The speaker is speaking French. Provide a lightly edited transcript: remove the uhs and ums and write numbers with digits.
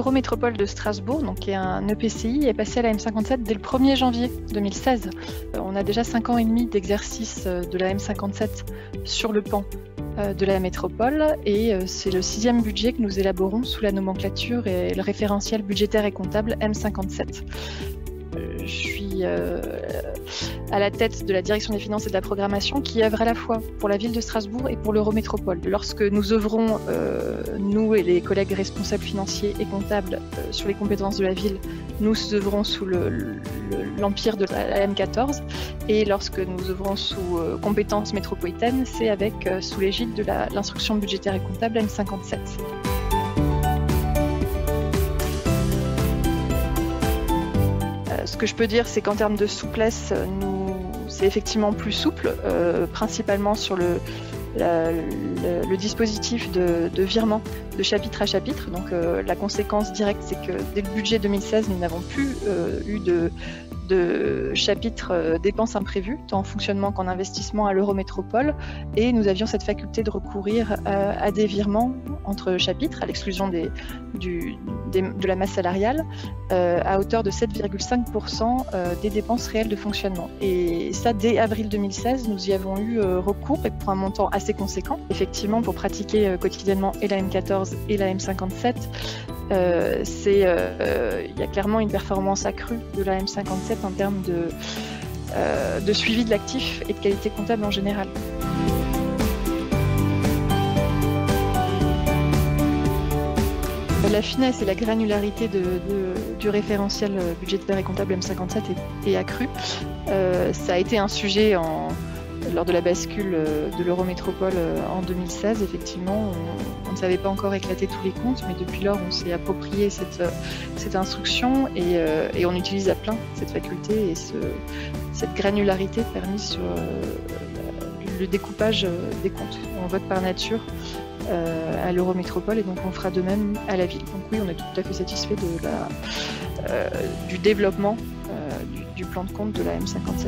l'Eurométropole de Strasbourg, donc, qui est un EPCI, est passé à la M57 dès le 1er janvier 2016. On a déjà 5 ans et demi d'exercice de la M57 sur le pan de la métropole, et c'est le 6e budget que nous élaborons sous la nomenclature et le référentiel budgétaire et comptable M57. Je suis à la tête de la direction des finances et de la programmation qui œuvre à la fois pour la ville de Strasbourg et pour l'Eurométropole. Lorsque nous œuvrons, nous et les collègues responsables financiers et comptables sur les compétences de la ville, nous œuvrons sous l'empire de la M14, et lorsque nous œuvrons sous compétences métropolitaines, c'est sous l'égide de l'instruction budgétaire et comptable M57. Ce que je peux dire, c'est qu'en termes de souplesse, c'est effectivement plus souple, principalement sur le dispositif de virement de chapitre à chapitre. Donc la conséquence directe, c'est que dès le budget 2016, nous n'avons plus eu de chapitre dépenses imprévues, tant en fonctionnement qu'en investissement à l'Eurométropole, et nous avions cette faculté de recourir à des virements entre chapitres, à l'exclusion de la masse salariale, à hauteur de 7,5% des dépenses réelles de fonctionnement. Et ça, dès avril 2016, nous y avons eu recours, et pour un montant assez conséquent. Effectivement, pour pratiquer quotidiennement et la M14 et la M57, il y a clairement une performance accrue de la M57 en termes de suivi de l'actif et de qualité comptable en général. La finesse et la granularité du référentiel budgétaire et comptable M57 est accrue. Ça a été un sujet lors de la bascule de l'Eurométropole en 2016. Effectivement, on ne savait pas encore éclater tous les comptes, mais depuis lors, on s'est approprié cette instruction, et on utilise à plein cette faculté et cette granularité permise sur le découpage des comptes. On vote par nature à l'Eurométropole, et donc on fera de même à la ville. Donc oui, on est tout à fait satisfait du développement du plan de compte de la M57.